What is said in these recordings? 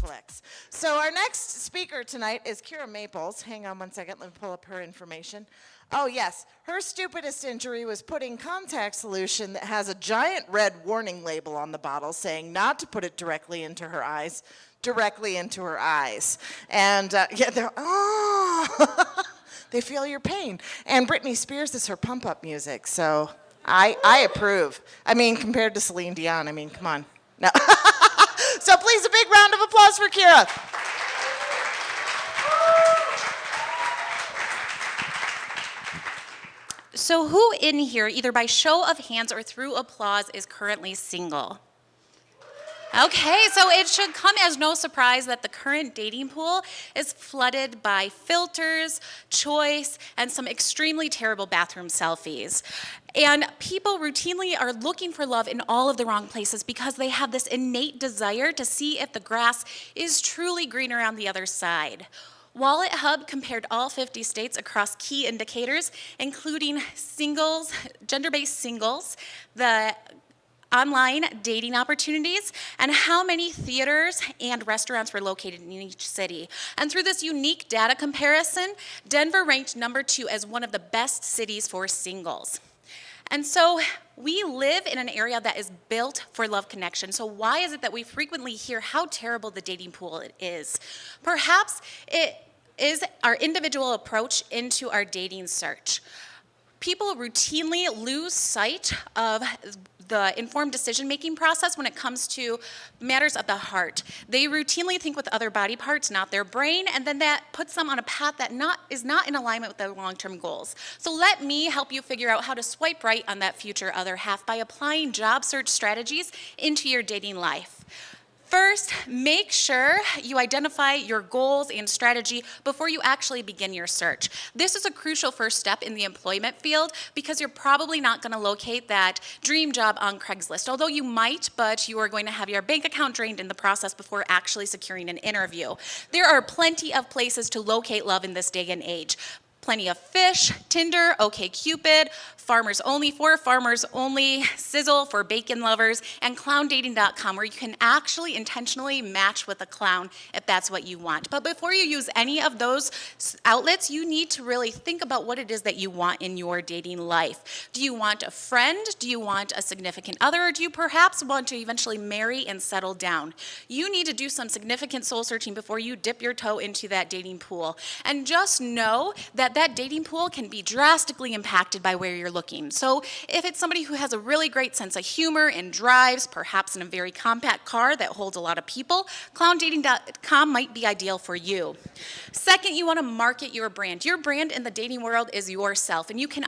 collects. So our next speaker tonight is Kira Maples. Hang on one second, let me pull up her information. Oh yes, her stupidest injury was putting contact solution that has a giant red warning label on the bottle saying not to put it directly into her eyes. And yeah, they're, oh, they feel your pain. And Britney Spears is her pump-up music, so I approve. I mean, compared to Celine Dion, I mean, come on. No. So please, a big round of applause for Kira. So who in here, either by show of hands or through applause, is currently single? Okay, so it should come as no surprise that the current dating pool is flooded by filters, choice, and some extremely terrible bathroom selfies. And people routinely are looking for love in all of the wrong places because they have this innate desire to see if the grass is truly greener on the other side. Wallet Hub compared all 50 states across key indicators, including singles, gender-based singles, the online dating opportunities, and how many theaters and restaurants were located in each city. And through this unique data comparison, Denver ranked number 2 as one of the best cities for singles. And so we live in an area that is built for love connection. So why is it that we frequently hear how terrible the dating pool is? Perhaps it is our individual approach into our dating search. People routinely lose sight of the informed decision-making process when it comes to matters of the heart. They routinely think with other body parts, not their brain, and then that puts them on a path that is not in alignment with their long-term goals. So let me help you figure out how to swipe right on that future other half by applying job search strategies into your dating life. First, make sure you identify your goals and strategy before you actually begin your search. This is a crucial first step in the employment field because you're probably not going to locate that dream job on Craigslist, although you might, but you are going to have your bank account drained in the process before actually securing an interview. There are plenty of places to locate love in this day and age. Plenty of Fish, Tinder, OkCupid, Farmers Only for Farmers Only, Sizzle for bacon lovers, and clowndating.com, where you can actually intentionally match with a clown if that's what you want. But before you use any of those outlets, you need to really think about what it is that you want in your dating life. Do you want a friend? Do you want a significant other? Or do you perhaps want to eventually marry and settle down? You need to do some significant soul searching before you dip your toe into that dating pool. And just know that dating pool can be drastically impacted by where you're looking. So if it's somebody who has a really great sense of humor and drives, perhaps in a very compact car that holds a lot of people, clowndating.com might be ideal for you. Second, you want to market your brand. Your brand in the dating world is yourself, and you can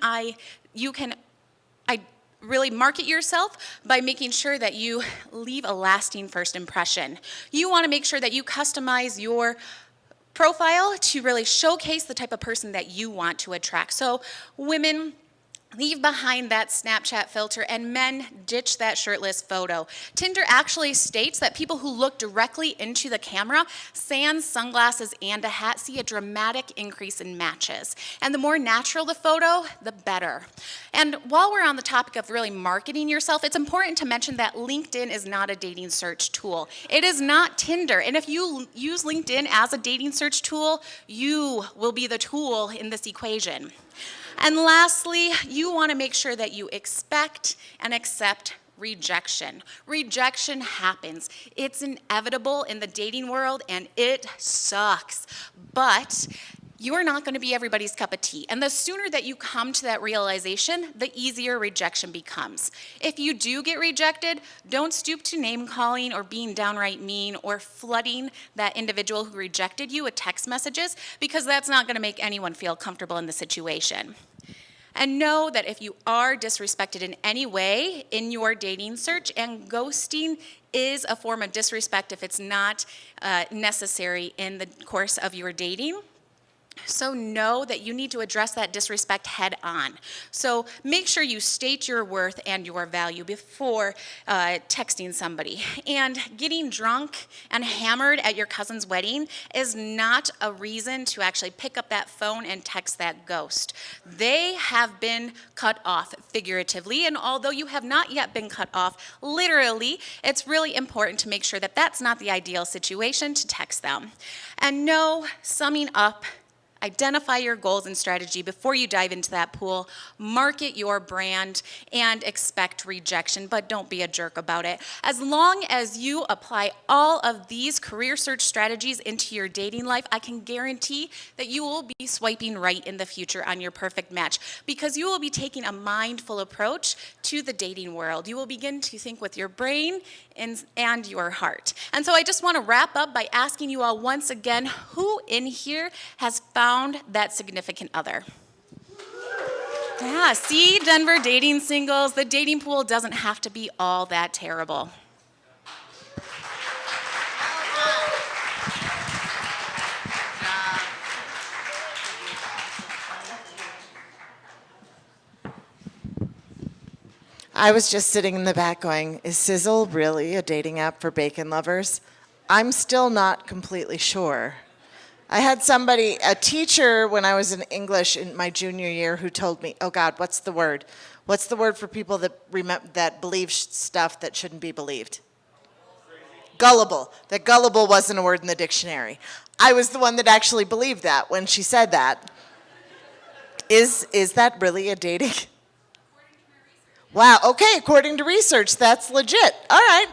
really market yourself by making sure that you leave a lasting first impression. You want to make sure that you customize your profile to really showcase the type of person that you want to attract. So women, leave behind that Snapchat filter, and men, ditch that shirtless photo. Tinder actually states that people who look directly into the camera, sans sunglasses and a hat, see a dramatic increase in matches. And the more natural the photo, the better. And while we're on the topic of really marketing yourself, it's important to mention that LinkedIn is not a dating search tool. It is not Tinder. And if you use LinkedIn as a dating search tool, you will be the tool in this equation. And lastly, you want to make sure that you expect and accept rejection. Rejection happens. It's inevitable in the dating world, and it sucks. But you are not going to be everybody's cup of tea. And the sooner that you come to that realization, the easier rejection becomes. If you do get rejected, don't stoop to name calling or being downright mean or flooding that individual who rejected you with text messages, because that's not going to make anyone feel comfortable in the situation. And know that if you are disrespected in any way in your dating search, and ghosting is a form of disrespect if it's not necessary in the course of your dating, So know that you need to address that disrespect head on. So make sure you state your worth and your value before texting somebody. And getting drunk and hammered at your cousin's wedding is not a reason to actually pick up that phone and text that ghost. They have been cut off figuratively, and although you have not yet been cut off literally, it's really important to make sure that that's not the ideal situation to text them. And no, summing up, identify your goals and strategy before you dive into that pool. Market your brand and expect rejection, but don't be a jerk about it. As long as you apply all of these career search strategies into your dating life, I can guarantee that you will be swiping right in the future on your perfect match, because you will be taking a mindful approach to the dating world. You will begin to think with your brain and your heart. And so I just want to wrap up by asking you all once again, who in here has found that significant other? Yeah, see, Denver dating singles, the dating pool doesn't have to be all that terrible. I was just sitting in the back going, is Sizzle really a dating app for bacon lovers? I'm still not completely sure. I had somebody, a teacher when I was in English in my junior year, who told me, oh God, what's the word? What's the word for people that believe stuff that shouldn't be believed? Gullible. That gullible wasn't a word in the dictionary. I was the one that actually believed that when she said that. Is that really a dating? Wow, okay, according to research, that's legit. All right.